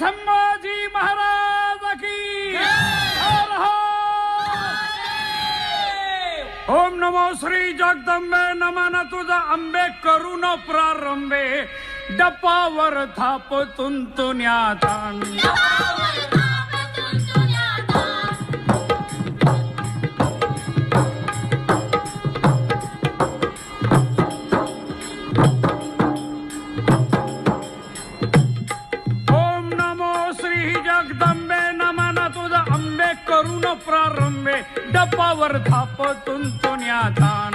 संभाजी महाराज की हर हर। ओम नमो श्री जगदंबे नमन तुझा अंबे करून प्रारंभे डपावर थाप तुंतुन्याता प्रारंभे डपावर थाप तुंतुन्यातान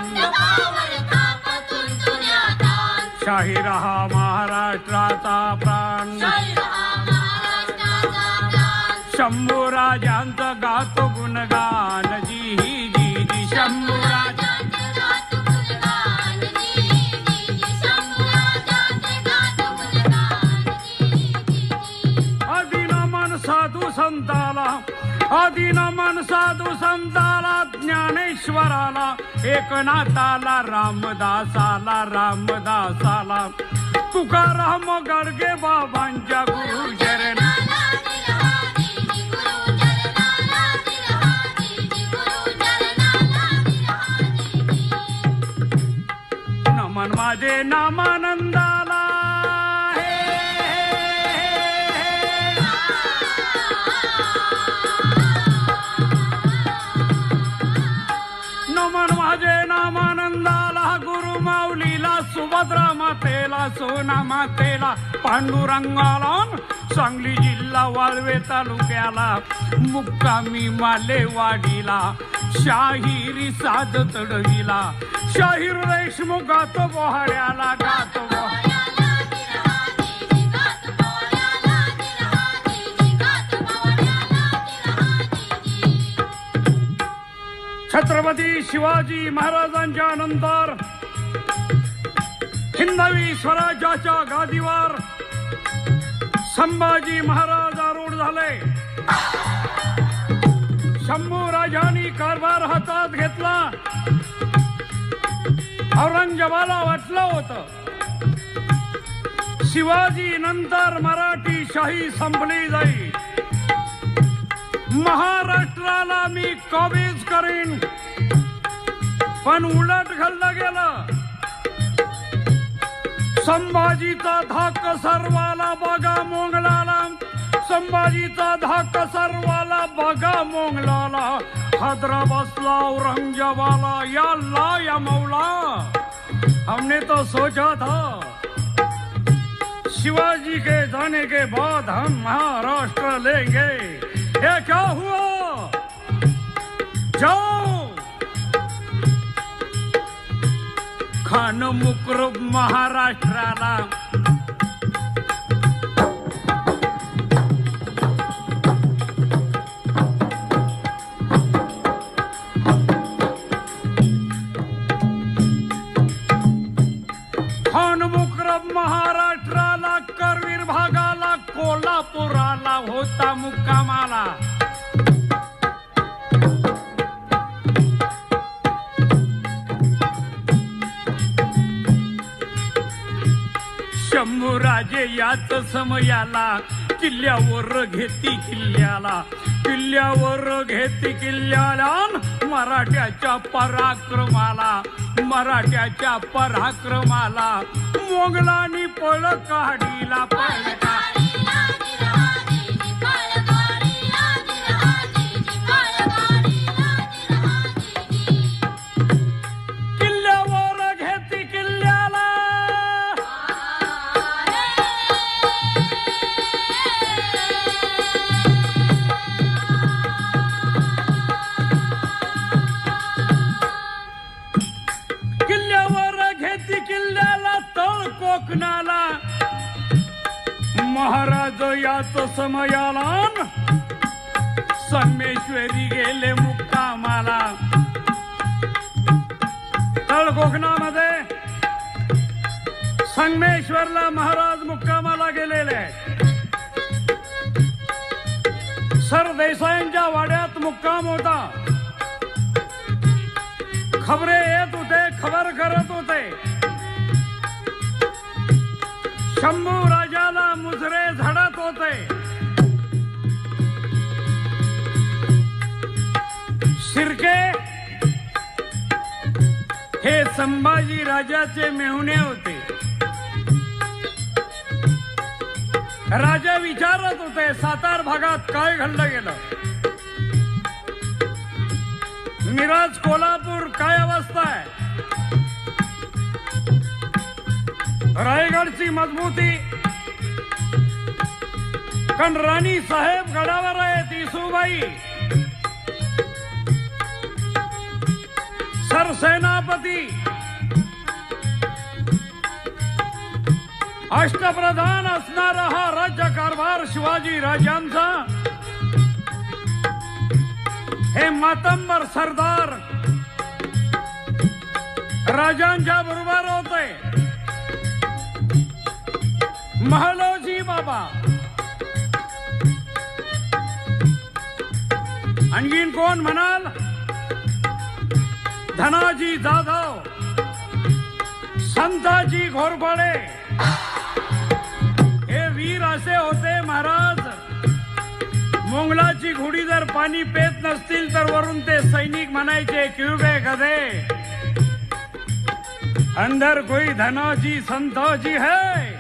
शाही रहा महाराष्ट्राचा प्राण शंभू राजांचं गातो गुणगान जी जी शंभू आदिनामन साधू संताला आदिनामन साधू संताला ज्ञानेश्वराला एकनाथाला रामदासाला तुकाराम गाडगे बाबांच्या गुरुचरण नमन माझे नामानंदाला गुरु माऊलीला सुभद्रा मातेला सोना मातेला पांडुरंगाला सांगली जिल्हा वाळवे तालुक्याला मुक्कामी मालेवाडीला शाहिरी साध तडवीला शाहीर देशमुख गातो बोहाऱ्याला गातो छत्रपती शिवाजी महाराजांच्या नंतर हिंदवी स्वराज्याच्या गादीवर संभाजी महाराज आरूढ झाले. शंभू राजांनी कारभार हातात घेतला. औरंगजेबाला वाटलं होतं शिवाजी नंतर मराठी शाही संपली जाईल, महाराष्ट्राला मी कॉबीज करीन, पण उलट घडलं गेलं. संभाजीचा धाक सर्वाला बघा मोंगलाला, संभाजीचा धाक सर्वाला बघा मोंगलाला. हादरा बसला औरंगजेबाला, या अल्लाह या मौला, हमने तो सोचा था शिवाजी के जाने के बाद हम महाराष्ट्र लेंगे. ये क्या हुआ? जाओ खान मुकरब महाराष्ट्राला. खान मुकरब महाराष्ट्राला, करवीर भागाला, कोल्हापुराला होता मुक्कामाला. शंभूराजे याच समयाला किल्ल्यावर घेती किल्ल्याला, किल्ल्यावर घेती किल्ल्याला. मराठ्याच्या पराक्रमाला, मराठ्याच्या पराक्रमाला मोगलांनी पळ काढीला, पळ किल्ल्यावर घेती किल्ल्याला. किल्ल्याला तळ कोकणाला महाराज याच समयाला संगमेश्वरी गेले मुक्कामाला. तळ कोकणामध्ये संगमेश्वरला महाराज मुक्कामाला गेलेले. सरदेसाईंच्या वाड्यात मुक्काम होता. खबरे येत होते, खबर करत होते. शंभू राजाला मुजरे झडत होते. शिर्के हे संभाजी राजाचे मेहुणे होते. राजा विचारत होते सातार भागात काय घडलं गेलं. मिरज कोल्हापूर काय अवस्था आहे. रायगडची मजबूती कारण राणी साहेब गडावर आहेत. इसुबाई सरसेनापती अष्टप्रधान असणारा हा राज्यकारभार शिवाजी राजांचा. हे मातंबर सरदार राजांच्या बरोबर होते. महालोजी बाबा आणखीन कोण म्हणाल. धनाजी जाधव, संताजी घोरपडे हे वीर असे होते. महाराज मोंगलाची घोडी जर पाणी पेत नसतील तर वरून ते सैनिक म्हणायचे क्यूबे गधे, अंदर कोई धनाजी संताजी है.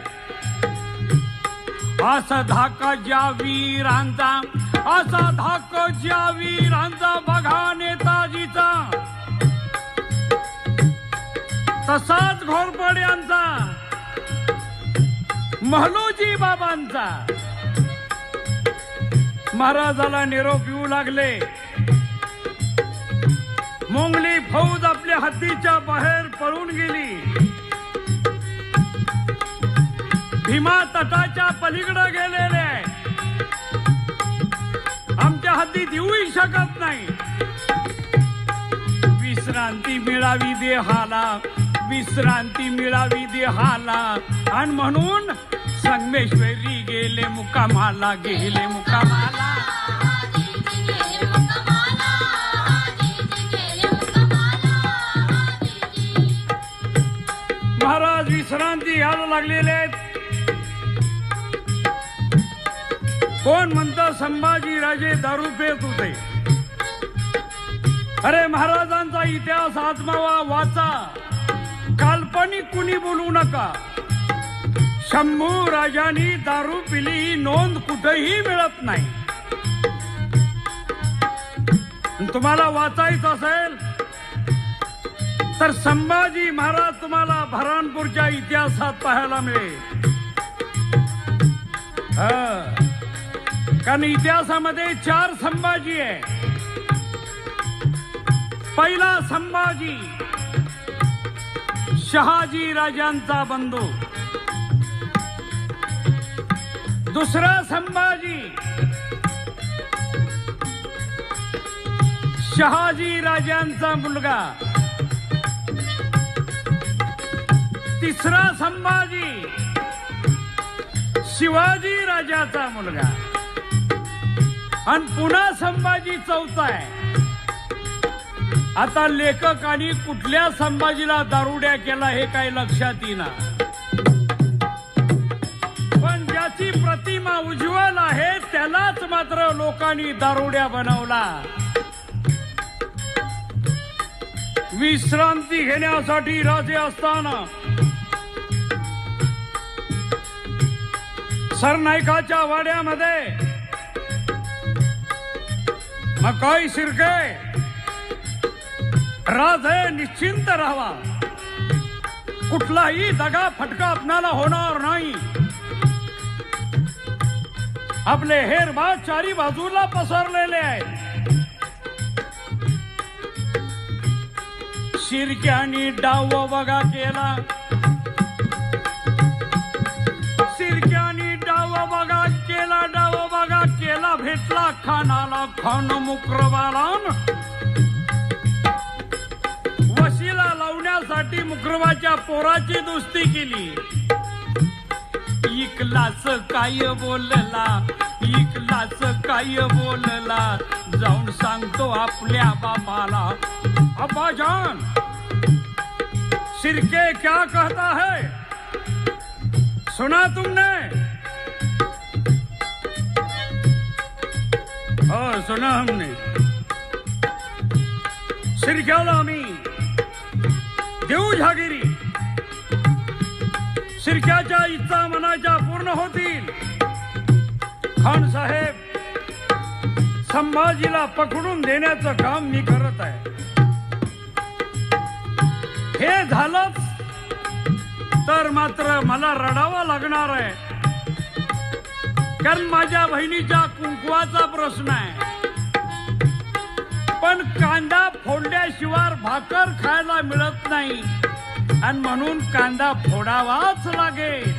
असा धाक ज्या वीरांचा, असा धाक ज्या वीरांचा बघा नेताजीचा, तसाच घोरपड्यांचा, महलोजी बाबांचा. महाराजाला निरोप येऊ लागले. मोंगली फौज आपल्या हद्दीच्या बाहेर पळून गेली. भीमा तटाच्या पलीकडे गेलेले आमच्या हद्दीत येऊही शकत नाही. विश्रांती मिळावी देहाला, विश्रांती मिळावी देहाला. आणि म्हणून संगमेश्वरी गेले मुक्कामाला, गेले मुक्कामाला. महाराज विश्रांती घ्यायला लागलेले आहेत. कोण म्हणतं संभाजी राजे दारू पेत होते. अरे महाराजांचा इतिहास आजमावा, वाचा. काल्पनिक कुणी बोलू नका. शंभू राजांनी दारू पिली ही नोंद कुठेही मिळत नाही. तुम्हाला वाचायचं असेल तर संभाजी महाराज तुम्हाला बऱ्हाणपूरच्या इतिहासात पाहायला मिळेल. कारण इतिहासामध्ये 4 संभाजी आहे. पहिला संभाजी शहाजी राजांचा बंधू. दुसरा संभाजी शहाजी राजांचा मुलगा. तिसरा संभाजी शिवाजी राजाचा मुलगा. आणि पुन्हा संभाजी चौथा आहे. आता लेखकांनी कुठल्या संभाजीला दारुड्या केला हे काही लक्षात येईना. पण ज्याची प्रतिमा उज्ज्वल आहे त्यालाच मात्र लोकांनी दारुड्या बनवला. विश्रांती घेण्यासाठी राजे असताना सरनाईकाच्या वाड्यामध्ये मग काही शिर्के राजे निश्चिंत राहावा. कुठलाही दगा फटका आपणाला होणार नाही. आपले हेरबाज चारी बाजूला पसरलेले आहेत. शिर्क्यानी डाव बघा केला. शिर्क्यानी डाव बघा केला, डाव बघा केला. भेटला खानाला खान मुक्रबाला. वशीला लावण्यासाठी मुक्रबाच्या पोराची दोस्ती केली. इकलाच काय बोलला, इकलाच काय बोलला. जाऊन सांगतो आपल्या बापाला. अब्बाजान शिर्के क्या कहता है सुना तुमने. सुना हमने. शिरक्याला आम्ही देऊ जहागिरी. शिरक्याच्या इच्छा मनाच्या पूर्ण होतील. खान साहेब, संभाजीला पकडून देण्याचं काम मी करत आहे. हे झालंच तर मात्र मला रडावं लागणार आहे, कारण माझ्या बहिणीच्या कुंकवाचा प्रश्न आहे. पण कांदा फोडल्याशिवाय भाकर खायला मिळत नाही आणि म्हणून कांदा फोडावाच लागेल.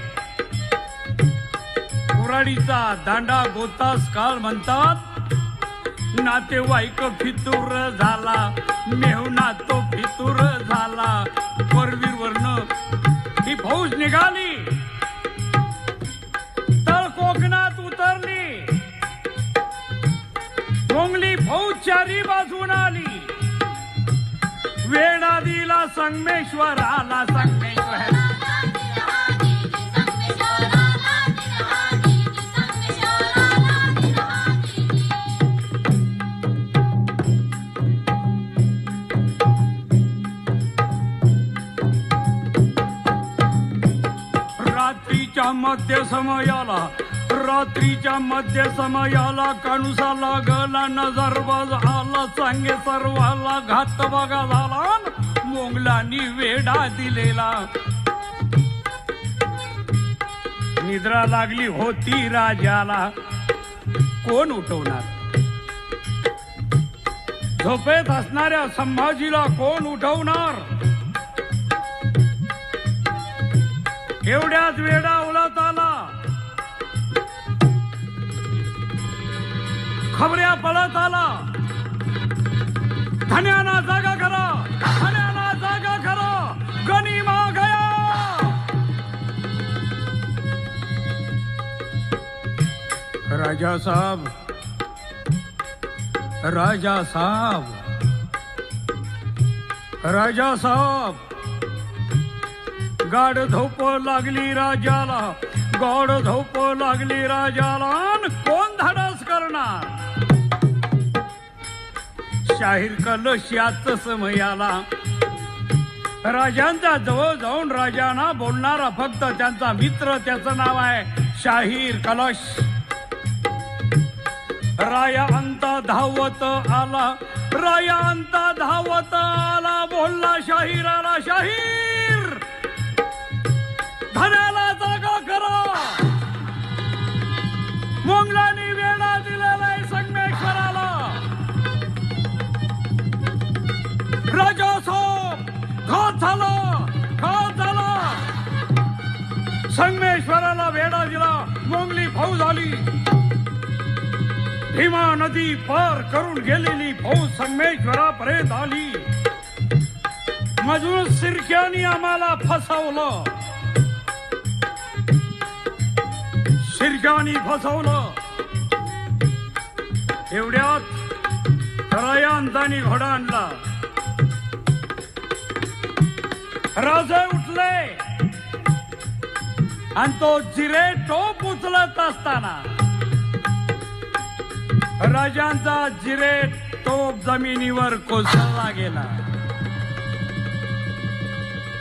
कुऱ्हाडीचा दांडा गोतास काळ म्हणतात. नातेवाईक फितूर झाला, मेहुणा तो फितूर झाला. परवीरवरनं ही फौज निघाली, तळ कोकणात उतरली. मोंगली फौज चारी बाजून आली. वेडा दिला संगमेश्वर आला, संगमेश्वर. रात्रीच्या मध्य समयाला कानुसा लागला. नजरबाज आला, सांगे सर्वाला. घात बघा झाला, मोंगलांनी वेडा दिलेला. निद्रा लागली होती राजाला, कोण उठवणार? झोपेत असणाऱ्या संभाजीला कोण उठवणार? एवढ्याच वेडा उलत आला. खबऱ्या पळत आला. धन्याना जागा करा, धन्याना जागा करा, गनिमा गया. राजा साहब, राजा साहब, राजा साहब. गाढ झोप लागली राजाला, गाढ झोप लागली राजाला. कोण धाडस करणार? शाहीर कलश याच समयाला. राजांच्या जवळ जाऊन राजांना बोलणारा फक्त त्यांचा मित्र, त्याचं नाव आहे शाहीर कलश. राया अंता धावत आला, राया अंता धावत आला. बोलला शाहीराला, शाहीर धन्याला जागा करा. मोंगलांनी वेडा दिलेला आहे संगमेश्वराला. राजा साहेब, घात झाला, घात झाला. संगमेश्वराला वेडा दिला. मोंगली फौज आली. भीमा नदी पार करून गेलेली फौज संगमेश्वरापर्यंत आली. मजूर शिर्क्यानी आम्हाला फसवलं, शिर्क्यानी फसवलं. एवढ्यात रायांतानी घोडा आणला. राजे उठले आणि तो जिरे टोप उचलत असताना राजांचा जिरे टोप जमिनीवर कोसळला गेला.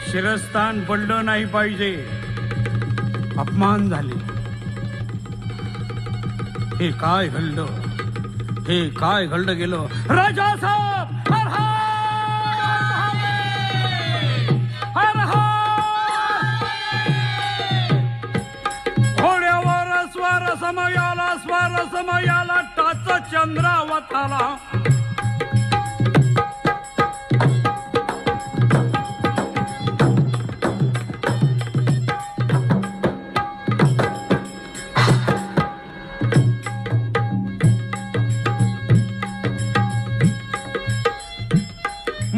शिरस्थान पडलं नाही पाहिजे, अपमान झाले. हे काय घडलं, हे काय घडलं गेलं? राजा साहेब, हर हर घोड्यावर स्वार समयाला, स्वार समयाला. टाच चंद्रावताला.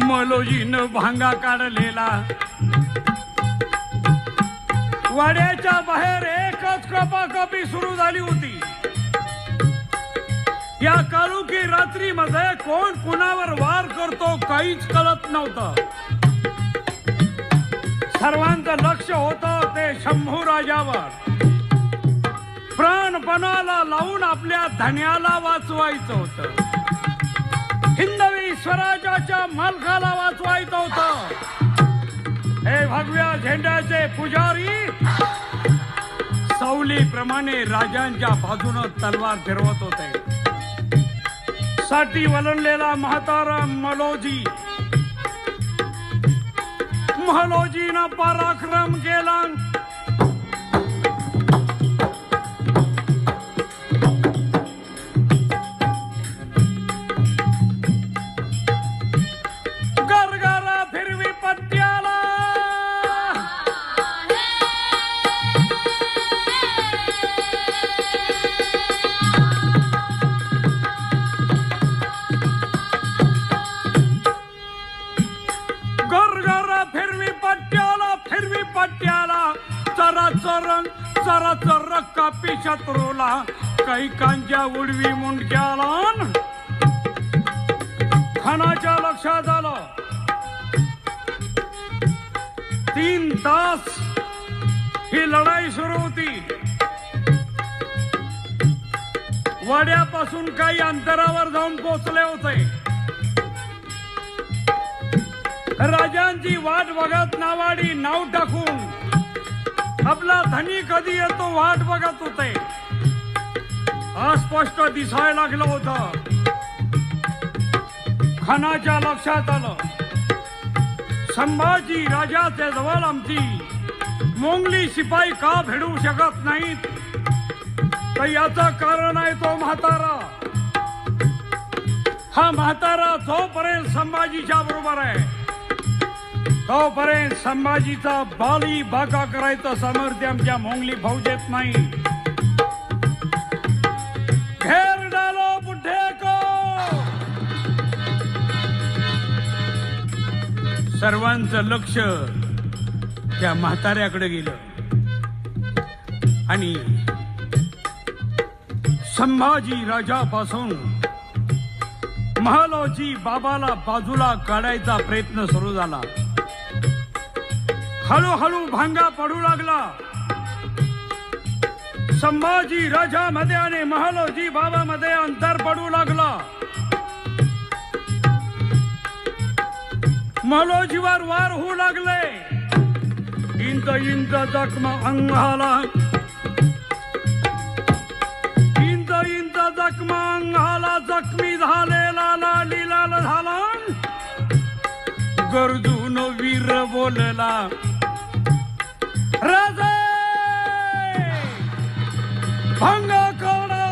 मलोजीनं भांगा काढलेला. वाड्याच्या बाहेर एकच कपाकपी सुरू झाली होती. या काळुकी रात्रीमध्ये कोण कुणावर वार करतो काहीच कळत नव्हतं. सर्वांचं लक्ष होतं ते शंभू राजावर. प्राणपणाला लावून आपल्या धन्याला वाचवायचं होतं. हिंदवी स्वराज्याच्या मालकाला वाचवायचं होतं. हे भगव्या झेंड्याचे पुजारी सावलीप्रमाणे राजांच्या बाजूने तलवार फिरवत होते. साठी वलंडलेला म्हातारा महलोजीनं पराक्रम केला. गरगरा फिरवी पट्ट्याला चराचर कापी शत्रूला कैकांच्या उडवी मुंडक्याला. खानाच्या लक्षात आलं 3 तास ही लढाई सुरू होती. वाड्यापासून काही अंतरावर जाऊन पोहोचले होते. राजांची वाट बघत नावाडी नाव टाकून आपला धनी कधी येतो वाट बघत होते. अस्पष्ट दिसायला लागलं होतं. खानाच्या लक्षात आलं संभाजी राजाच्या जवळ आमची मोंगली शिपाई का भिडू शकत नाहीत. तर याचं कारण आहे तो म्हातारा. हा म्हातारा जोपर्यंत संभाजीच्या बरोबर आहे तोपर्यंत संभाजीचा बाली बाका करायचं सामर्थ्य आमच्या मोंगली फौजेत नाही. घेर डालो बुड्ढे को. सर्वांचं लक्ष त्या म्हाताऱ्याकडे गेलं आणि संभाजी राजापासून महालोजी बाबाला बाजूला काढायचा प्रयत्न सुरू झाला. हळूहळू भांगा पडू लागला. संभाजी राजामध्ये आणि महालोजी बाबामध्ये अंतर पडू लागला. महालोजीवर वार होऊ लागले. इंच इंच जखमा अंगाला, इंच इंच जखमा अंगाला जखमी झालेला लालीलाल झाला. गरजून वीर बोलला राजे भंगा काढा.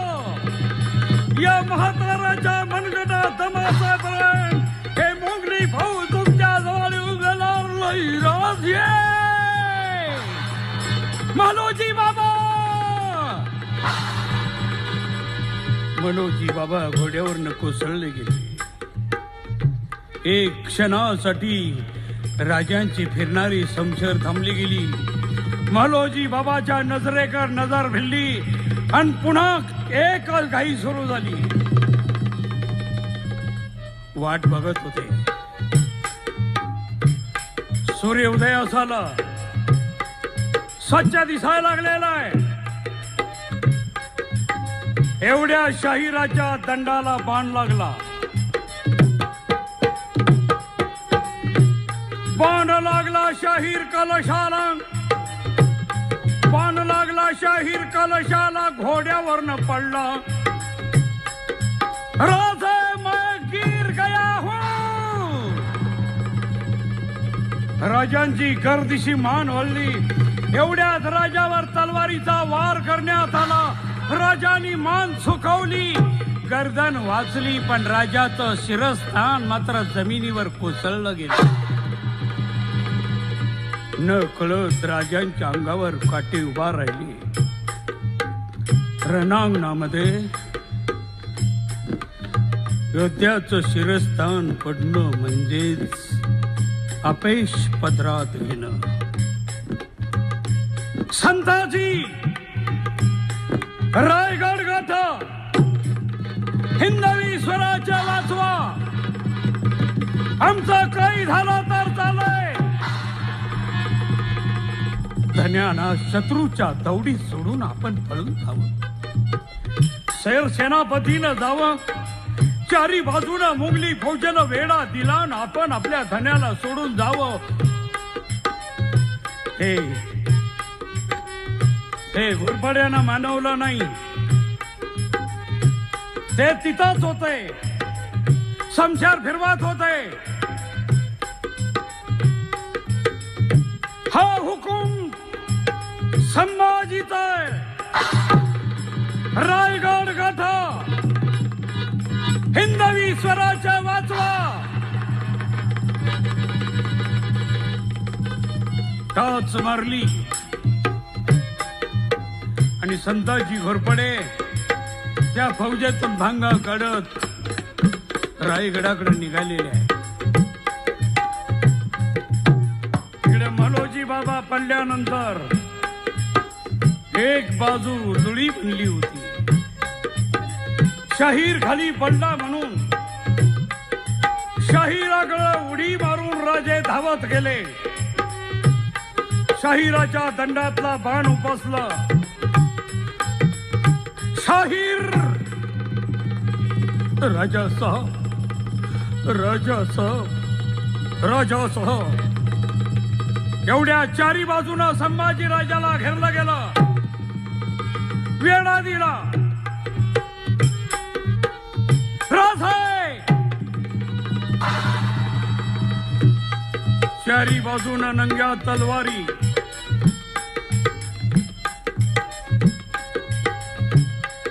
या म्हाताराच्या मनगटा तमाशापर्यंत हे मोंगली भाऊ तुमच्या जवळ उभेणार नाही. राजे महालोजी बाबा. महालोजी बाबा घोड्यावरनं कोसळले गेले. एक क्षणासाठी राजांची फिरणारी समशर थांबली गेली. महालोजी बाबाच्या नजरेकर नजर भिडली आणि पुन्हा एक घाई सुरू झाली. वाट बघत होते. सूर्य उदयास आला. स्वच्छ दिसायला लागलेला आहे. एवढ्या शाहिराच्या दंडाला बाण लागला. बाण लागला शाहीर कलशाला. बाण लागला शाहीर कलशाला. घोड्यावरनं पडला. राजे मैं गिर गया हूं. राजांची गर्दिशी मान वळली. एवढ्यात राजावर तलवारीचा वार करण्यात आला. राजांनी मान सुखवली. गर्दन वाचली पण राजाचं शिरस्थान मात्र जमिनीवर कोसळलं गेलं. न कळत राजांच्या अंगावर काटे उभा राहिली. रणांगणामध्ये योद्ध्याचं शिरस्थान पडणं म्हणजेच अपयश पदरात घेणं. संताजी रायगड गाठा. हिंदवी स्वराज्य वाचवा. आमचं काही झालं तर चालय. धन्याना शत्रूच्या दौडीत सोडून आपण पळून जावं. सैर सेनापतीनं जावं. चारी बाजूला मुंगली फौजेनं वेढा दिला आणि आपण आपल्या धन्याला सोडून जावं हे घोरपड्यानं मानवलं नाही. ते तिथंच होते, शमशार फिरवत होते. हा हुकूम संभाजीचा रायगड गाठा, हिंदवी स्वराज्य वाचवा. टाच मारली आणि संताजी घोरपडे त्या फौजेतून भांगा काढत रायगडाकडे निघालेले आहे. इकडे मलोजी बाबा पडल्यानंतर एक बाजू लुळी बनली होती. शाहीर खाली पडला म्हणून शाहिराकडे उडी मारून राजे धावत गेले. शाहिराच्या दंडातला बाण उपसला. शाहीर राजासह एवढ्या चारी बाजूनं संभाजी राजाला घेरलं गेलं. वेढा दिला. चारी बाजूनं नंग्या तलवारी.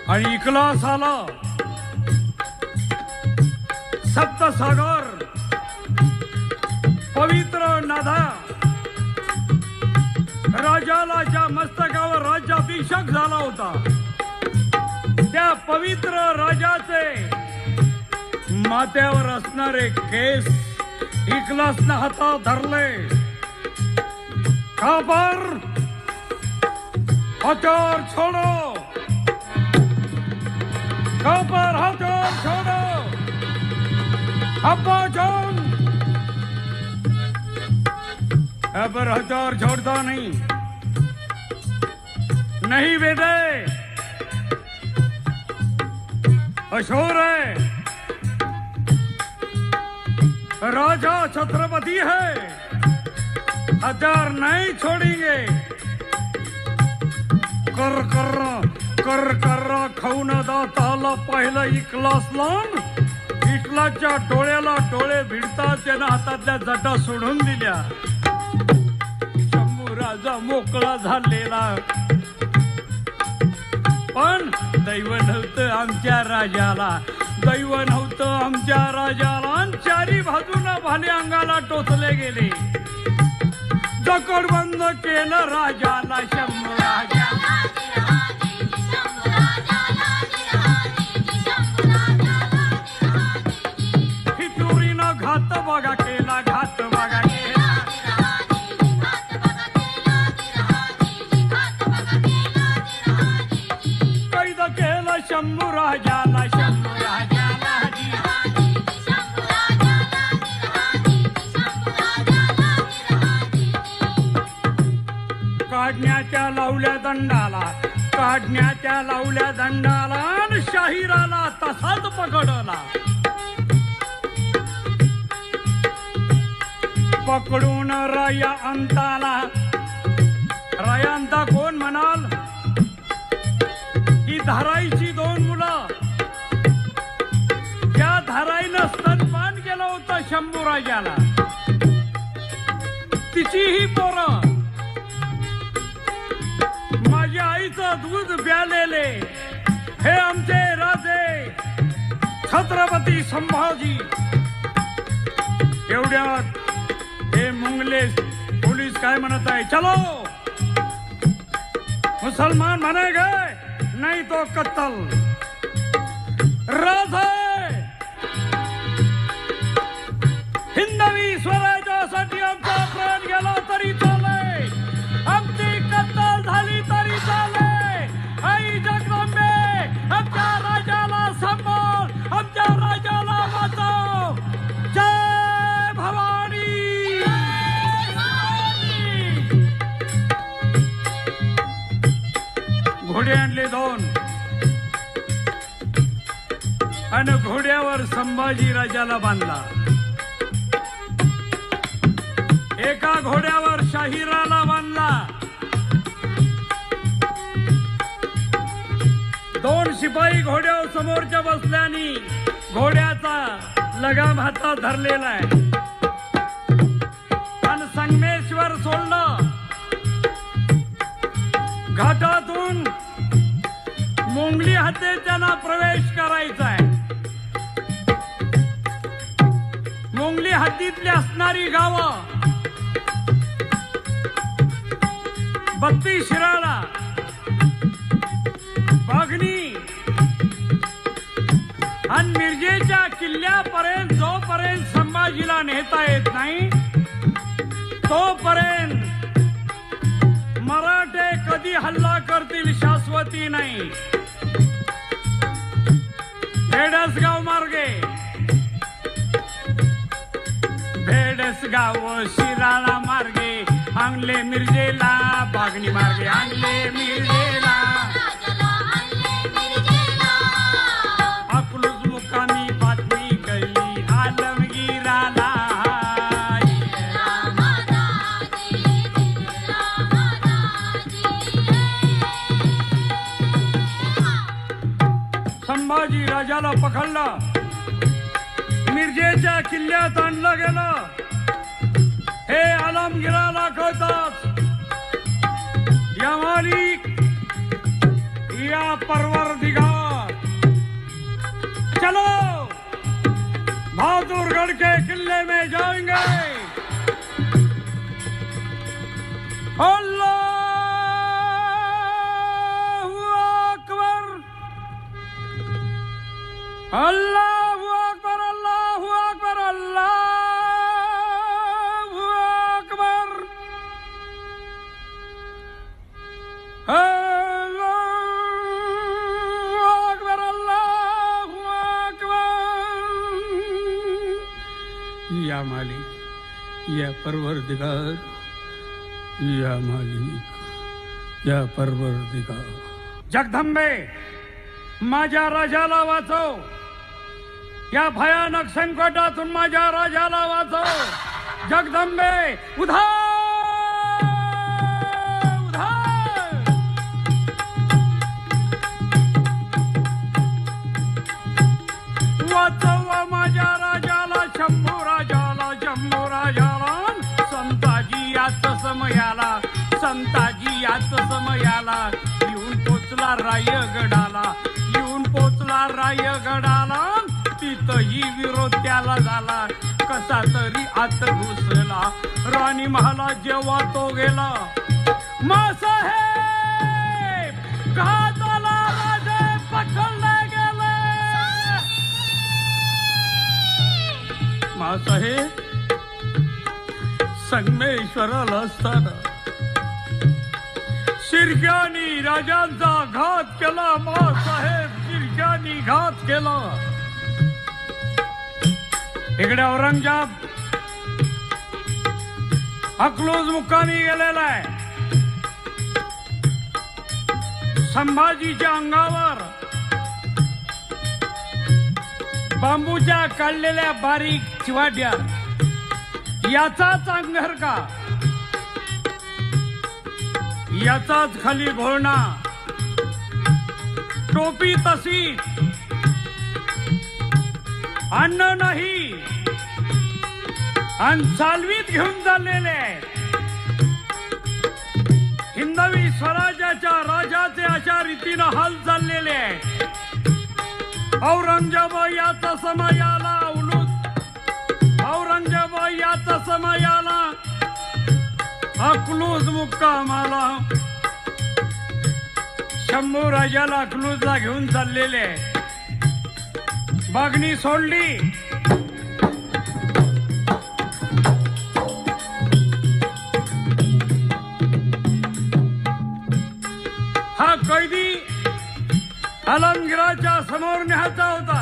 आणि इकलास आला. सप्तसागर पवित्र नाधा राजाला ज्या मस्तकावर राज्याभिषेक झाला होता त्या पवित्र राजाचे माथ्यावर असणारे केस इकलासनं हातात धरले. काबर हथियार छोड़ो, काबर हथियार छोड़ो. अब्बा जान काबर हथियार छोड़ता नहीं बेटे, अशोर है, राजा छत्रपति है, हथियार नहीं छोड़ेंगे. कर कर खाऊन दाताला पाहिलं इकलासला. इकलासच्या डोळ्याला डोळे भिडतात. त्यानं हातातल्या जटा सोडून दिल्या. शंभू राजा मोकळा झालेला. पण दैव नव्हतं आमच्या राजाला, दैव नव्हतं आमच्या राजाला. चारी बाजूला भाले अंगाला टोचले गेले. जकड बंद केलं राजाला. शंभू राजाला हितुरीनं घात बघा केला, घात बघा केला. कैद केलं शंभू राजाला, शंभू राजाला. काढण्याच्या लावल्या दंडाला, काढण्याच्या लावल्या दंडाला. आणि शाहिराला तसाच पकडला. पकडून राया अंताला. राया अंता कोण म्हणाल? ही धाराईची दोन मुलं. त्या धाराईनं स्तनपान केलं होतं शंभू राजाला. तिची ही पोरं माझ्या आईचं दूध प्यालेले हे आमचे राजे छत्रपती संभाजी. एवढ्यात हे मुंगले पोलीस काय म्हणत आहे? चलो मुसलमान बनेगे नहीं तो कत्ल. राजे हिंदवी स्वराज्यासाठी आमचा प्राण गेला तरी चाले, आमची कत्तल झाली तरी चाले. आई जगदंबे आमच्या राजाला सांभाळ, आमच्या राजाला वाचव. जय भवानी. घोडे आणले दोन आणि घोड्यावर संभाजी राजाला बांधला. एका घोड्यावर शाहिराला बांधला. 2 शिपाई घोड्यावर समोरच्या बसल्यानी घोड्याचा लगाम हातात धरलेला आहे. आणि संगमेश्वर सोडलं. घाटातून मोंगली हद्दीत त्यांना प्रवेश करायचा आहे. मोंगली हद्दीतली असणारी गावं 32 शिराळा, बागणी आणि मिरजेच्या किल्ल्यापर्यंत जोपर्यंत संभाजीला नेता येत नाही तोपर्यंत मराठे कधी हल्ला करतील शाश्वती नाही. भेडसगाव मार्गे, भेडसगाव शिराळा मार्गे, आणले मिरजेला, बागणी मार्गे आणले मिरजेला. अकलूज मुकामी बातमी कळली आलमगीराला. संभाजी राजाला पकडलं, मिरजेच्या किल्ल्यात आणलं गेलं. हे आलमगीराला कळतात या मालिक या परवरदिगार, चलो बहादुरगढ़ के किले में जाएंगे. अल्लाहू अकबर, अल्लाहू अकबर, अल्लाहू अकबर, अल्लाहू अकबर. अल्लाहू अकबर, अल्लाहू अकबर. या मालिक या परवरदिगार, या मालिक या परवरदिगार. जगदंबे माझ्या राजाला वाचव. या भयानक संकटातून माझ्या राजाला वाचव. जगदंबे उधार उधार. वाचव माझ्या राजाला, शंभू राजाला, शंभू राजाला. संताजी याच समयाला, संताजी याच समयाला येऊन पोचला रायगडाला, येऊन पोचला रायगडाला. तिथंही विरोध त्याला झाला, कसा तरी आत घुसला. राणी महालात जेव्हा तो गेला, मासाहेब घाताला राजे पकडले गेले. मासाहेब संगमेश्वराला असताना शिर्क्यानी राजांचा घात केला. मासाहेब शिर्क्यानी घात केला. इकडे औरंगजेब अकलूज मुक्कामी गेलेला आहे. संभाजीच्या अंगावर बांबूच्या काढलेल्या बारीक चिवाट्या, याचाच अंगर का, याचाच खाली घोळणा, टोपी तशीच, अन्न नाही आणि चालवीत घेऊन चाललेले आहेत. हिंदवी स्वराज्याच्या राजाचे अशा रीतीनं हाल चाललेले आहेत. औरंगजेब याचा समय आला. औरंगजेब याचा समय आला. अकलूज मुक्काम आला. शंभू राजाला अकलूजला घेऊन चाललेले आहेत. बागणी सोडली. हा कैदी आलमगीराच्या समोर न्यायचा होता.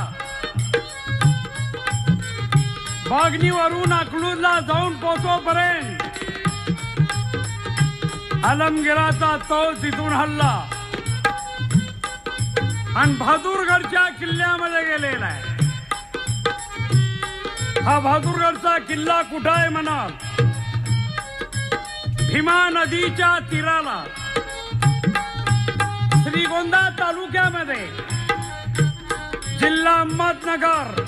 बागणीवरून अकलूजला जाऊन पोहोचोपर्यंत आलमगीराचा तोल तिथून हल्ला आणि बहादूरगडच्या किल्ल्यामध्ये गेलेला आहे. हा बहादूरगडचा किल्ला कुठं आहे म्हणाल? भीमा नदीच्या तीराला श्रीगोंदा तालुक्यामध्ये, जिल्हा अहमदनगर.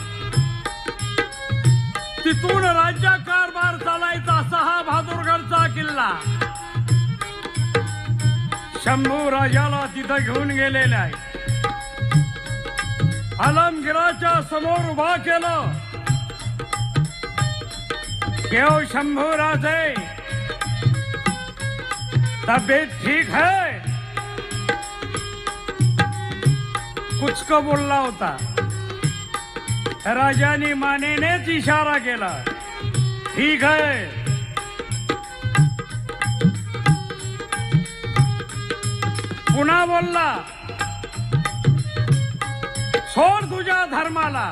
तिथून राज्यकारभार चालायचा असा हा बहादूरगडचा किल्ला. शंभू राजाला तिथं घेऊन गेलेला आहे. आलमगिराच्या समोर उभा केलं. केव शंभू राजे, तबीयत ठीक है? कुछ को बोलला होता. राजाने मानेनेच इशारा केला, ठीक है. पुन्हा बोलला, सोड तुझ्या धर्माला.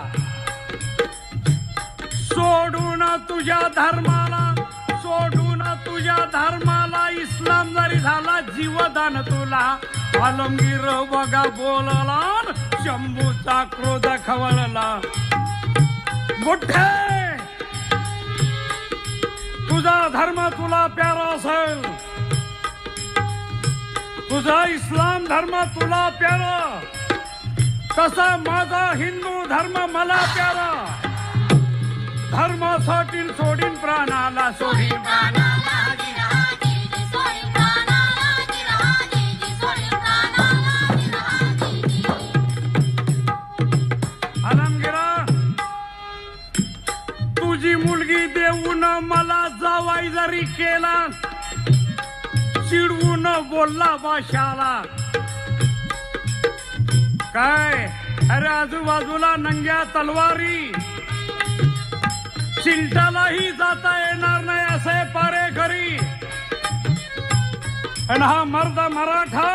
सोडून तुझ्या धर्माला, सोडून तुझ्या धर्माला. इस्लाम जरी झाला जीवदान तुला. आलमगीर बघा बोलला, शंभूचा क्रोध खवळला. मोठे, तुझा धर्म तुला प्यारा असेल, तुझा इस्लाम धर्म तुला प्यारा, तसा माझा हिंदू धर्म मला प्यारा. धर्मासाठी सोडीन प्राणाला, सोडीन प्राणाला. आलमगिरा, तुझी मुलगी देऊन मला जावाई जरी केला, चिडवून बोलला भाषाला. काय अरे आजूबाजूला नंग्या तलवारी, चिलटालाही जाता येणार नाही असे पारे घरी. आणि हा मर्द मराठा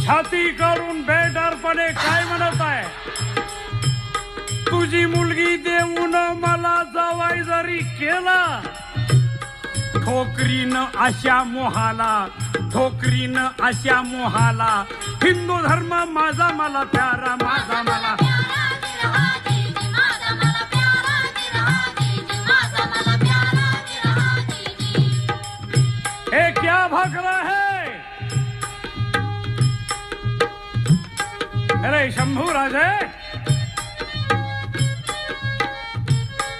छाती करून बेडरपणे काय म्हणत आहे? तुझी मुलगी देऊन मला जावाई जरी केला, ठोकरीनं अशा मोहाला, ठोकरीनं अशा मोहाला. हिंदू धर्म माझा मला प्यारा, माझा मला. हे क्या भगरा है? अरे शंभू राजे,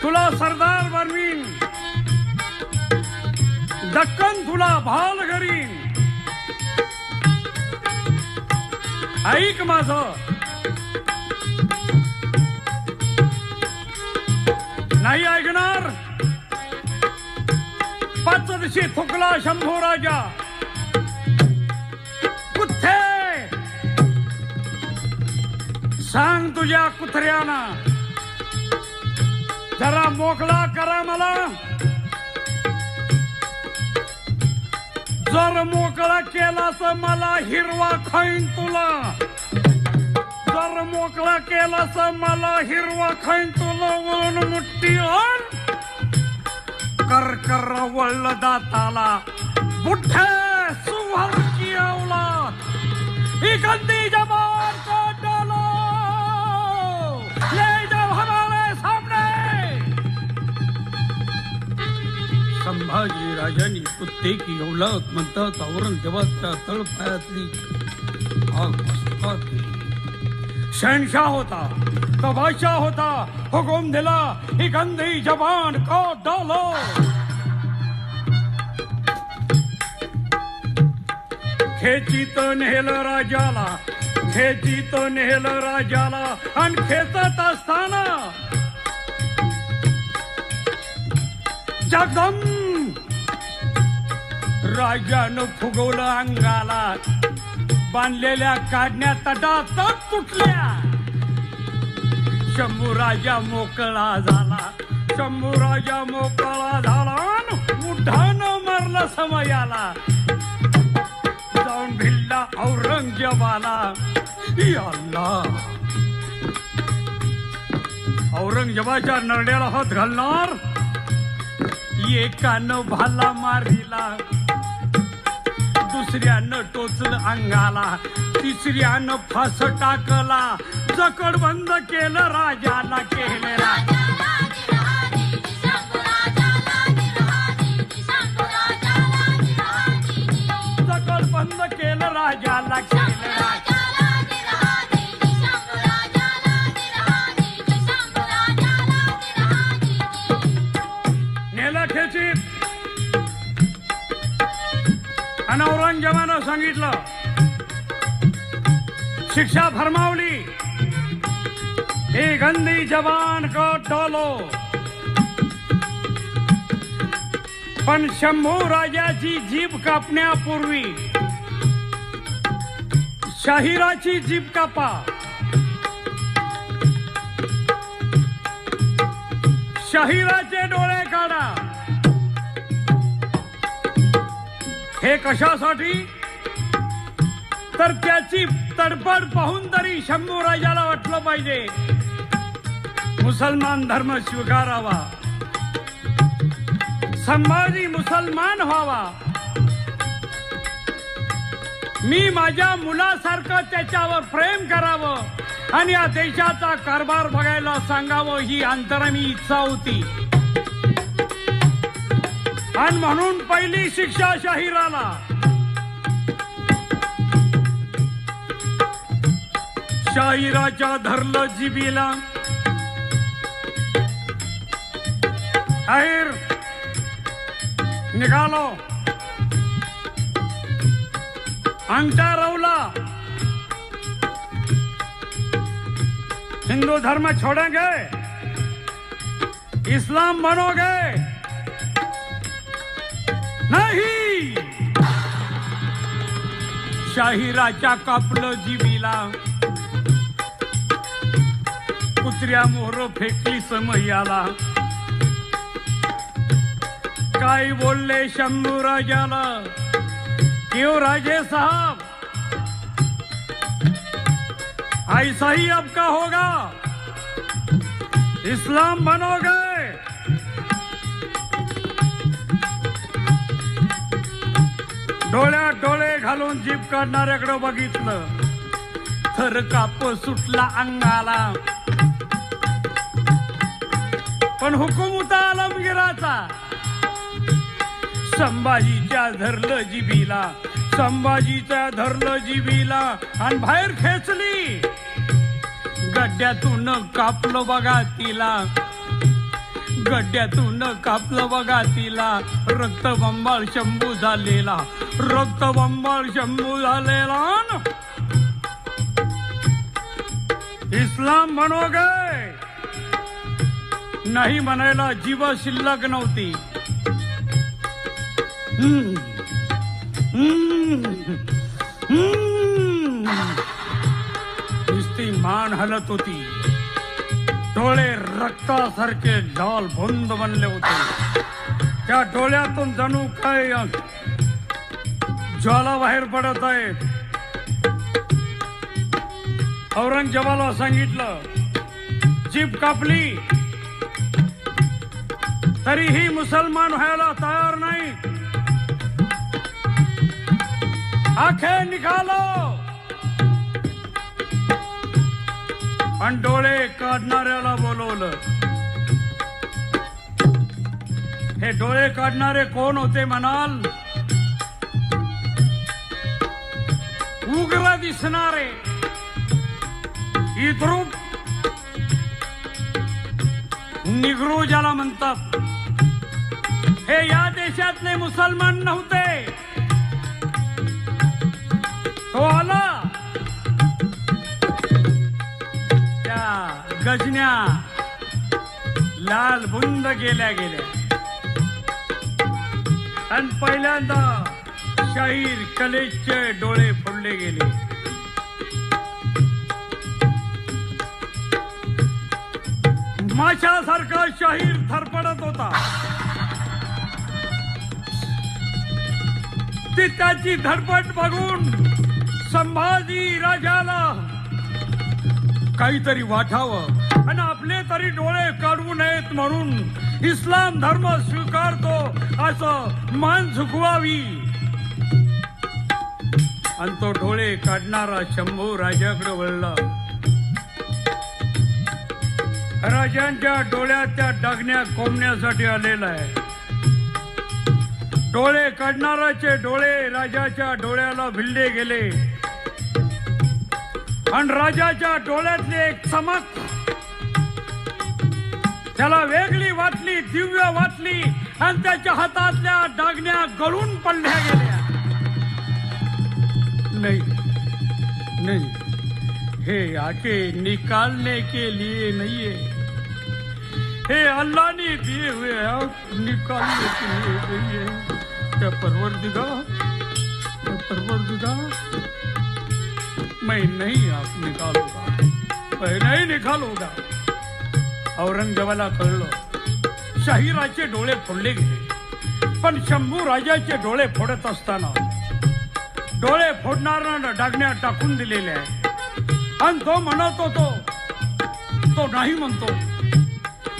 तुला सरदार बनवीन, दक्कन तुला भाल करीन. ऐक माझं. नाही ऐकणार? पाच दिवशी थुकला शंभू राजा. कुठे सांग तुझ्या कुत्र्याना, जरा मोकळा करा मला. जर मोकळा केला तर मला हिरवा खाईन तुला. जर मोकळा केला तर मला हिरवा खाईन तुला. वळून मुठ्ठी आण, कर वळलं दाताला. बुठ्ठे सुहर की औलाद, इकंदी जबान को डालो, ले जाओ हमारे सामने. संभाजी राजांनी कुत्ते की औलाद म्हणतात औरंगजेबाच्या तळपायातली आग मस्तकात गेली. शहनशाह होता, तो बादशाह होता. हुकुम दिला, ही गंदी जबान को डालो. खेचीत नेलं राजाला, खेचीत नेलं राजाला. आणि खेचत असताना जगदम राजानं फुगवलं अंगाला. बांधलेल्या काढण्या तटात तुटल्या. शंभू राजा मोकळा झाला, शंभू राजा मोकळा झाला. उठानं मारला समयाला, जाऊन भिल्ला औरंगजेबाला. अल्लाह, औरंगजेबाच्या नरड्याला हात घालणार. एकानं भाला मारिला, दुसऱ्यानं टोचलं अंगाला, तिसऱ्यानं फास टाकला, जकड बंद केलं राजाला, केलं जकड बंद केलं राजाला, केलं नेला खेचीत. आणि औरंगजेबानं सांगितलं, शिक्षा फरमावली, हे गंदी जबान को टोलो. पण शंभू राजाची जीभ कापण्यापूर्वी शाहिराची जीभ कापा. शाहिराचे डोळे काढा. हे कशासाठी? तर त्याची तडफड पाहून तरी शंभू राजाला वाटलं पाहिजे मुसलमान धर्म स्वीकारावा, संभाजी मुसलमान व्हावा. मी माझ्या मुलासारखं त्याच्यावर प्रेम करावं आणि या देशाचा कारभार बघायला सांगावं, ही अंतरामी इच्छा होती. आणि म्हणून पहिली शिक्षा शाहिराला. शाहिराच्या धरलं जिबीला. शाहीर निघालो, अंगठा रवला. हिंदू धर्म छोड़ेंगे, इस्लाम बनोगे नाही. शाहिराच्या कापलं जिबीला, कुत्र्या मोर फेकली समयाला. काय बोलले शंभू राजाला, क्यों राजे साहब, ऐसा ही अब का होगा, इस्लाम बनोगे. डोळ्यात डोळे घालून जीभ काढणाऱ्याकडे बघितलं, थर काप सुटला अंगाला. पण हुकूम होता आलमगीराचा. संभाजीच्या धरलं जिबीला, संभाजीच्या धरलं जिबीला आणि बाहेर खेचली. गड्ड्यातून कापलं बघा तिला, गड्ड्यातून कापलं बघा तिला. रक्तबंबाळ शंभू झालेला, रक्तबंबाळ शंभू झालेला. इस्लाम बनोगे नाही म्हणायला जीव शिल्लक नव्हती. नुसती मान हलत होती, डोळे रक्तासारखे लाल भोंद बनले होते. त्या डोळ्यातून जणू काय ज्वाला बाहेर पडत आहे. औरंगजेबाला सांगितलं, जीभ कापली तरीही मुसलमान व्हायला तयार नाही. आंखें निकालो. पण डोळे काढणाऱ्याला बोलवलं. हे डोळे काढणारे कोण होते म्हणाल? उग्र दिसणारे, इद्रुप, निग्रो ज्याला म्हणतात, हे या देशातले मुसलमान नव्हते. तो आला, त्या गजन्या लाल बुंद गेल्या आणि पहिल्यांदा शाहीर कलेचे डोळे फोडले गेले. माशासारखा शाहीर थरपडत होता. ती त्याची धडपड बघून संभाजी राजाला काहीतरी वाटावं आणि आपले तरी डोळे काढू नयेत म्हणून इस्लाम धर्म स्वीकारतो असं मान झुकवावी. आणि तो डोळे काढणारा शंभू राजाकडे वळला. राजांच्या डोळ्यात त्या डागण्या कोंबण्यासाठी आलेला आहे. डोळे काढणाराचे डोळे राजाच्या डोळ्याला भिडले गेले आणि राजाच्या डोळ्यातली एक चमक त्याला वेगळी वाटली, दिव्य वाटली आणि त्याच्या हातातल्या डागण्या गळून पडल्या गेल्या. नहीं नहीं, हे आके निकालने के लिए नहीं है, हे अल्लाह ने दिए हुए निकालने के लिए नहीं है. क्या परवरदिगार, मैं नहीं आप निकालूंगा, मैं नहीं निकालूंगा. औरंगजेबाला कळलं शाहीराचे डोळे फोडले गेले, पण शंभू राजाचे डोळे फोडत असताना डोळे फोडणारा डागण्या टाकून दिलेले आहे आणि तो म्हणत होतो, तो नाही म्हणतो,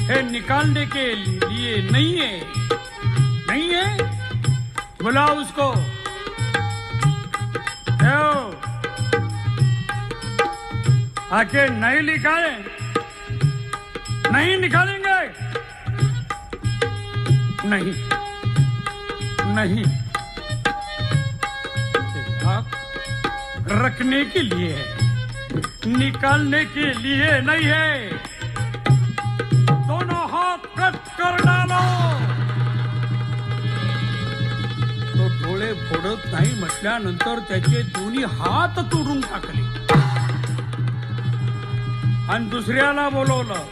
हे निकालने के लिए नहीं है, नहीं है, बुलाओ उसको. आके नहीं निकाले, नहीं निकालेंगे, नहीं नहीं, रखने के लिए है, निकालने के लिए नहीं है. दोनों हाथ कट कर डालो. तो डोळे फोडत नाही म्हटल्यानंतर त्याचे दोन्ही हात तोडून टाकले आणि दुसऱ्याला बोलवलं.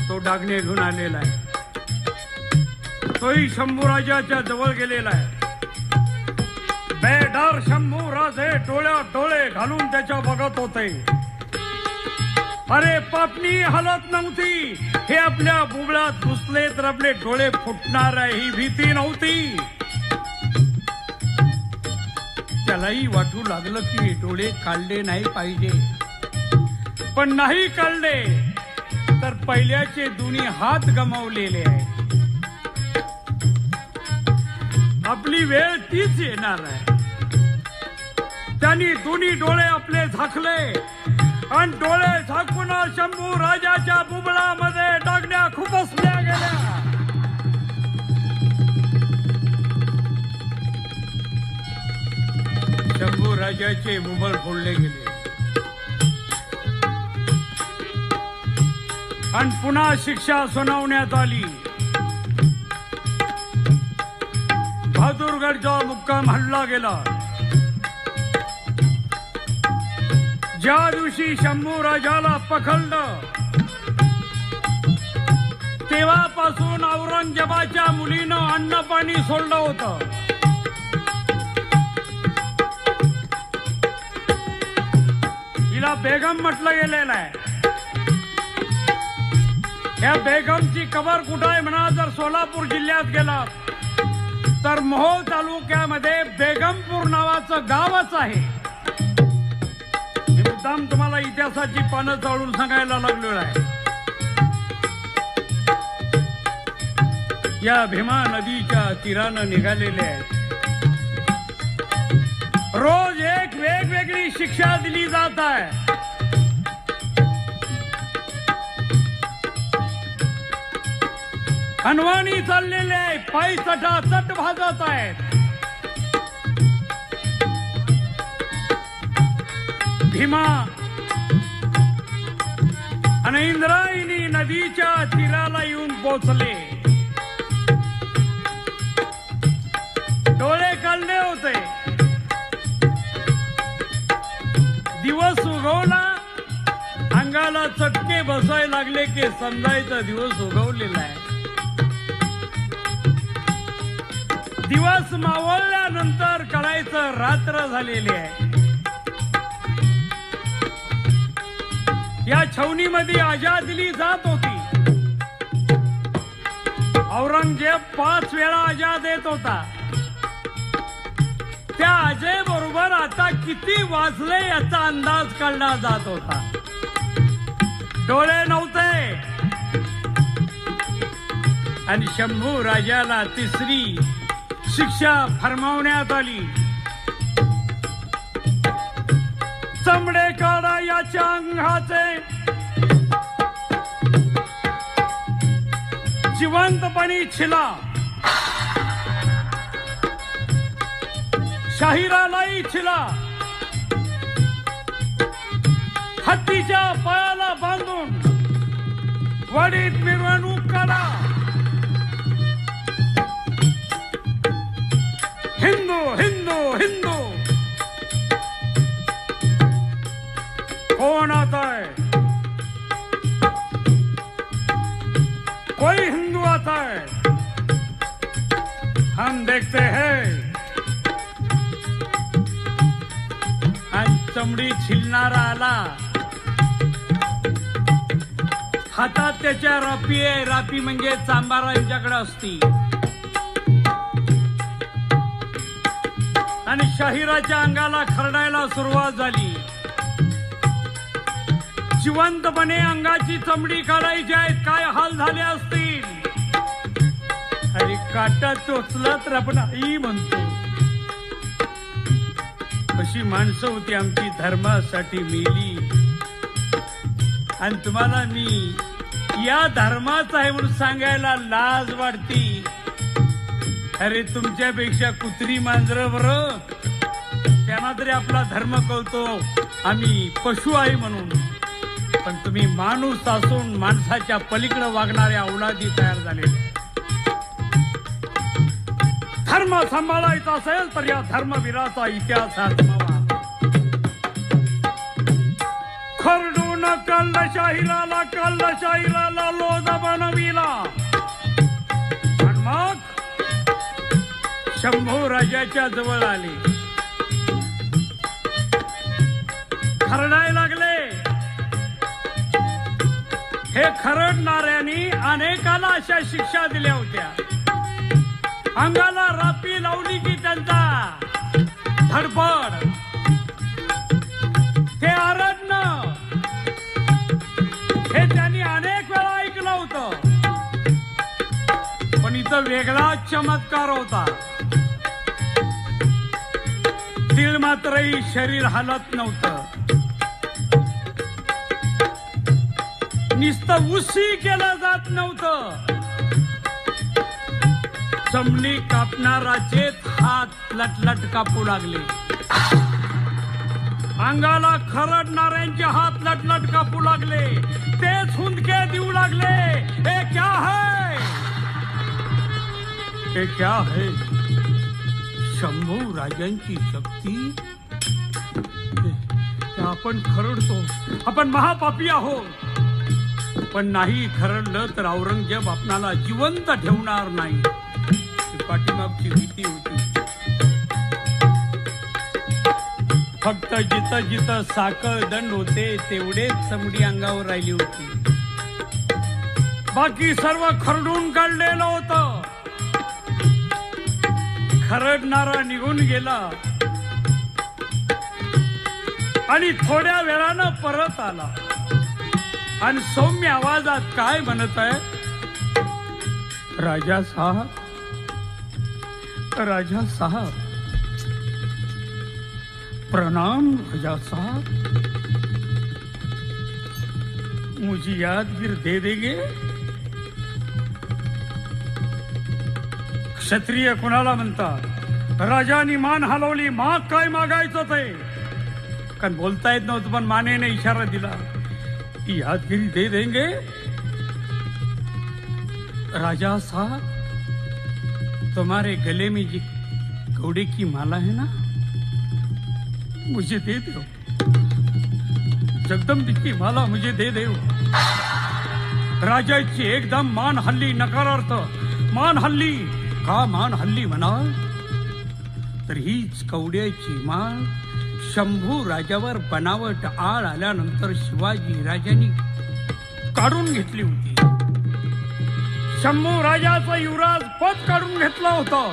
तो डागणे घेऊन आलेला आहे, तोही शंभूराजाच्या जवळ गेलेला आहे. बेडर शंभू राजे डोळ्यात डोळे घालून त्याच्या बघत होते. अरे पापणी हलत नव्हती, हे आपल्या बुबळात घुसले तर आपले डोळे फुटणार आहे ही भीती नव्हती. त्यालाही वाटू लागलं की डोळे काढले नाही पाहिजे, पण नाही काढले तर पहिल्याचे दोन्ही हात गमावलेले आहे. आपली वेळ तीच येणार आहे. त्यांनी दोन्ही डोळे आपले झाकले आणि डोळे झाकून शंभू राजाच्या बुबळामध्ये डागण्या खुपसल्या गेल्या. शंभू राजाचे बुबळ फोडले गेले आणि पुन्हा शिक्षा सुनावण्यात आली. बहादूरगडचा मुक्काम हल्ला गेला. ज्या दिवशी शंभू राजाला पकडलं तेव्हापासून औरंगजेबाच्या मुलीनं अन्न पाणी सोडलं होतं. हिला बेगम म्हटलं गेलेलं आहे. या बेगमची कबर कुठं आहे म्हणा, जर सोलापूर जिल्ह्यात गेला तर मोहोळ तालुक्यामध्ये बेगमपूर नावाचं गावच आहे. मुद्दाम तुम्हाला इतिहासाची पानं चाळून सांगायला लागलेलं आहे. या भीमा नदीच्या तीरानं निघालेले आहेत. रोज एक वेगवेगळी शिक्षा दिली जात आहे. अनवाणी चाललेले आहे, पायी चट भाजत आहेत. भीमा आणि इंद्रायणी नदीच्या तीराला येऊन पोचले. डोळे काढले होते. दिवस उगवला, अंगाला चटके बसायला लागले की समजायचा दिवस उगवलेला आहे. दिवस मावळल्यानंतर कळायचं रात्र झालेली आहे. या छावणीमध्ये आजा दिली जात होती. औरंगजेब 5 वेळा आजा देत होता. त्या आजे बरोबर आता किती वाजले याचा अंदाज काढला जात होता. डोळे नव्हते आणि शंभू राजाला तिसरी शिक्षा फरमावण्यात आली. चमडे काढा याच्या अंगाचे, जिवंतपणी छिला. शाहिरालाही छिला. हत्तीच्या पायाला बांधून वडीत मिरवणूक करा. हिंदू हिंदू हिंदू. कौन आता है? कोई हिंदू आता है? हम देखते हैं. आणि चमडी छिलणारा आला. हातात त्याच्या रापी आहे. रापी म्हणजे चांबारा यांच्याकडे असती. आणि शाहिराच्या अंगाला खरडायला सुरुवात झाली. जिवंतपणे अंगाची चमडी काढायची आहेत. काय हाल झाले असतील. अरे काटा टोचला तर आपण आई म्हणतो. अशी माणसं होती आमची धर्मासाठी मेली. आणि तुम्हाला मी या धर्माचा आहे म्हणून सांगायला लाज वाटती. अरे तुमच्यापेक्षा कुत्री मांजरं बरं, त्यांना तरी आपला धर्म कळतो. आम्ही पशु आहे म्हणून. पण तुम्ही माणूस असून माणसाच्या पलीकडे वागणाऱ्या औलादी तयार झाले. धर्म सांभाळायचा असेल तर या धर्मवीराचा इतिहास आठवावा. खरडून कल्ल शाहिराला लोजा बनविला. आणि मग शंभू राजाच्या जवळ आले. खरडाय लागले. हे खरडणाऱ्यांनी अनेकाला अशा शिक्षा दिल्या होत्या. अंगाला रापी लावली की त्यांचा धडपड, ते आरडणं, हे त्यांनी अनेक वेळा ऐकलं होतं. पण इथं वेगळाच चमत्कार होता. तीळ मात्रही शरीर हालत नव्हतं. नुसतं उशी केलं जात नव्हतं. चमडी कापणाराचे हात लटलट कापू लागले. अंगाला खरडणाऱ्यांचे हात लटलट कापू लागले. तेच हुंदके देऊ लागले. हे क्या है? हे क्या है? शंभू राजांची शक्ती. आपण खरडतो, आपण महापापी आहोत. पण नाही खरडलं तर औरंगजेब आपणाला जिवंत ठेवणार नाही. पाठीमागची भीती होती. फक्त जिथं जिथं साखळ दंड होते तेवढेच चमडी अंगावर राहिली होती. बाकी सर्व खरडून काढलेलं होतं. खरडणारा निघून गेला आणि थोड्या वेळानं परत आला. आणि सौम्य आवाजात काय म्हणत आहे? राजा साहब, राजा साहब, प्रणाम राजा साहब. मुझे यादगीर दे देंगे? क्षत्रिय कुणाला म्हणतात? राजानी मान हलवली. माग काय मागायचं ते? कारण बोलता येत नव्हतं पण मानेने इशारा दिला. यादगिरी दे देंगे? राजा साहब, तुम्हारे गले में जी कौड़े की माला है ना, मुझे दे दो. जगदम्बी की माला मुझे दे दो. राजाची एकदम मान हल्ली. नकारार्थ मान हल्ली. का मान हल्ली म्हणाल तर हीच कवड्याची माळ शंभू राजावर बनावट आळ आल्यानंतर शिवाजी राजांनी काढून घेतली होती. शंभू राजाचं युवराज पद काढून घेतलं होतं.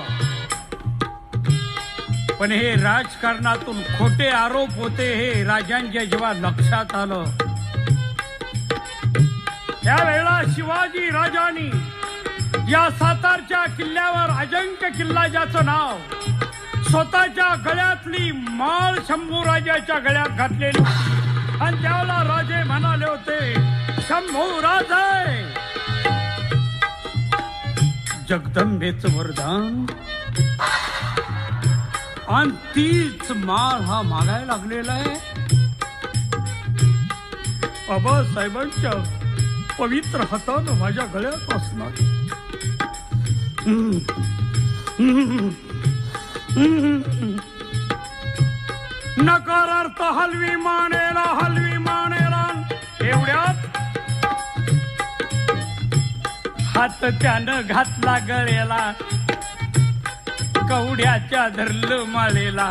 पण हे राजकारणातून खोटे आरोप होते हे राजांच्या जेव्हा लक्षात आलं त्यावेळेला शिवाजी राजांनी या सातारच्या किल्ल्यावर अजिंक्य किल्ला ज्याचं नाव स्वतःच्या गळ्यातली माळ शंभू राजाच्या गळ्यात घातलेली आणि त्याला राजे म्हणाले होते शंभू राजे जगदंबेचं वरदान आणि तीच माळ हा मागायला लागलेला आहे आबासाहेबांच्या पवित्र हातानं माझ्या गळ्यात असणार नकारार्थ हलवी मानेला एवढ्यात हात त्यानं घातला गळ्याला कवड्याच्या धरलं माळेला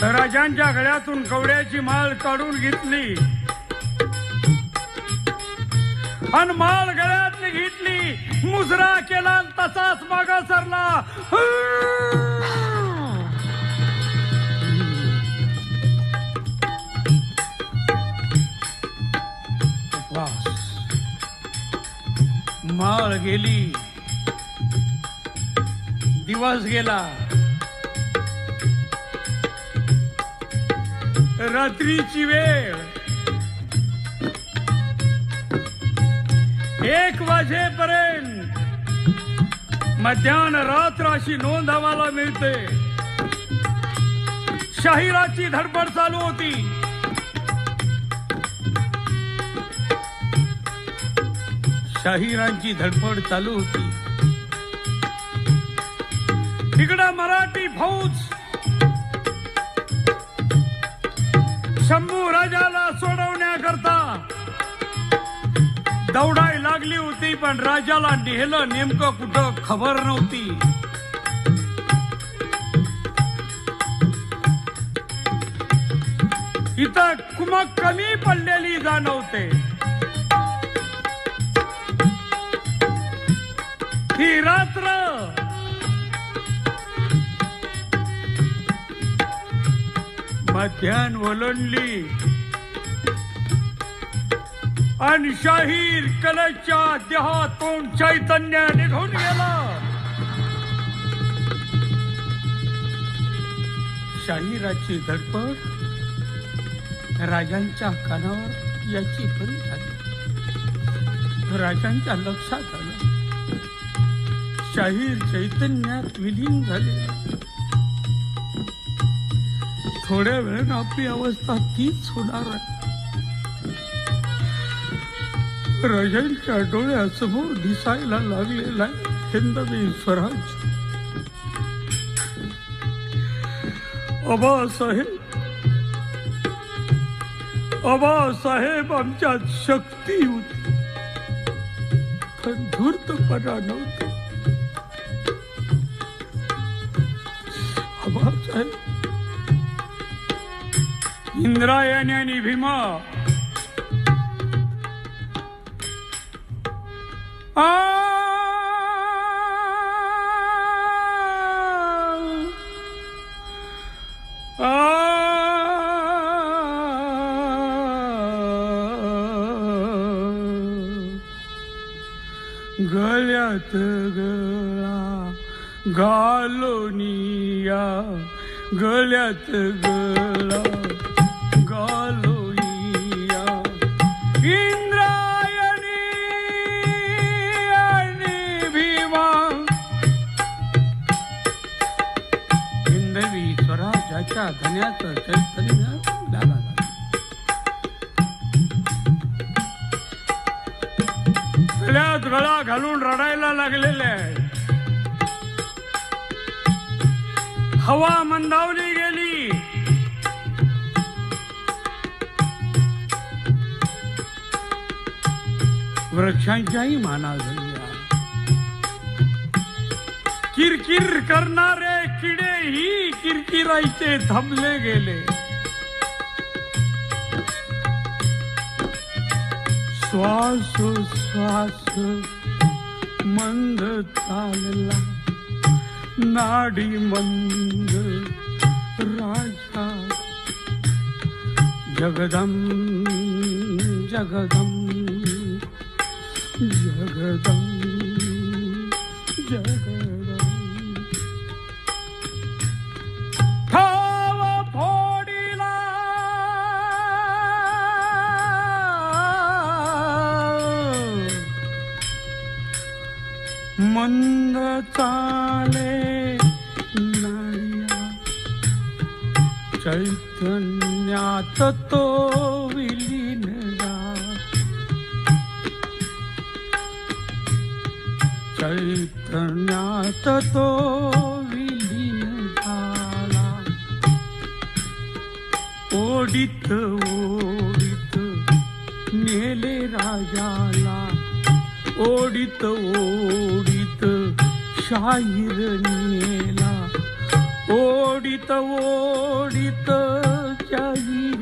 राजांच्या गळ्यातून कवड्याची माळ काढून घेतली आणि माळ गळ्यात घेतली मुजरा केला तसाच मागा सरला माळ गेली दिवस गेला रात्रीची वेळ 1 वाजेपर्यंत मध्यान रात्र अशी नोंद आम्हाला मिळते शाहिराची धडपड चालू होती शाहिरांची धडपड चालू होती तिकडं मराठी फौज शंभू राजाला सोडवण्याकरता दौडाय लागली होती पण राजाला नेहलं नेमकं कुठं खबर नव्हती इथं कुमक कमी पडलेली जाणवते ही रात्र मध्यान ओलांडली आणि शाहीर कलेच्या देहातून चैतन्य निघून गेला शाहिराची धडपड राजांच्या कानावर याची पण झाली राजांच्या लक्षात आलं शाहीर चैतन्यात विलीन झाले थोड्या वेळानं आपली अवस्था तीच होणार आहे राजांच्या डोळ्यासमोर दिसायला लागलेला हिंदवी स्वराज आबासाहेब आमच्यात शक्ती होती पण धूर्तपणा नव्हता आबासाहेब इंद्रायणी आणि भीमा गळ्यात गळा घालोनिया गळ्यात गळा घालोनिया इंद्रायणी आणि भीमा हिंदवी स्वराजाच्या धन्याचं चैतन्य झाला गळ्यात गळा घालून रडायला लागलेले आहे हवा मंदावली गेली वृक्षांच्याही माना झाल्या किरकिर करणारे किडेही किरकिरायचे थांबले गेले श्वास श्वास मंद चालला नाडी मंद राजा जगदम जगदम जगदम जगदंबे ठाव फोडीला मंद चाले नाडिया चैतन्यात तो विलीन चैतन्यात तो विलीन झाला ओढीत ओढीत नेले राजाला ओढीत ओढीत शाहीर नेला ओढीत ओढीत शाहीर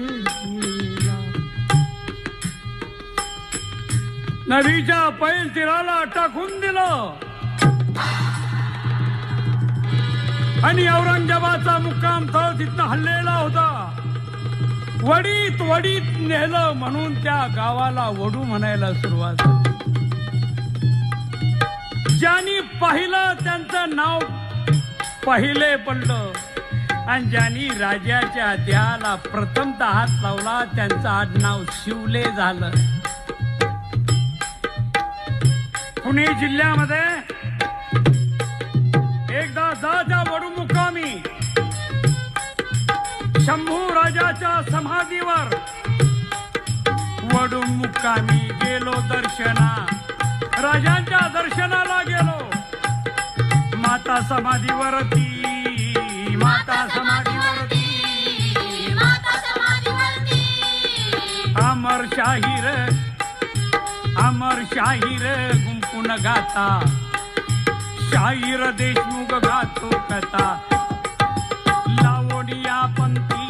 नेला नदीच्या पैल तीराला टाकून दिलं आणि औरंगजेबाचा मुक्काम तळ तिथं हल्लेला होता. वडीत वडीत नेलं म्हणून त्या गावाला वडू म्हणायला सुरुवात झाली. ज्यांनी पाहिलं त्यांचं नाव पहिले पडलं आणि ज्यांनी राजाच्या देहाला प्रथमतः हात लावला त्यांचं आडनाव शिवले झालं. पुणे जिल्ह्यामध्ये एकदा जाच्या वडू मुक्कामी शंभू राजाच्या समाधीवर वडू मुक्कामी गेलो दर्शना. राजांच्या दर्शनाला गेलो. माता समाधीवरती माता समाधीवरती अमर शाहीर गुंपून गाता. शाहीर देशमुख गातो कथा लावणिया पंथी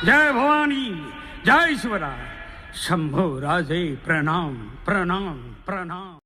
जय भवानी जय शिवराय शंभो राजे प्रणाम प्रणाम प्रणाम.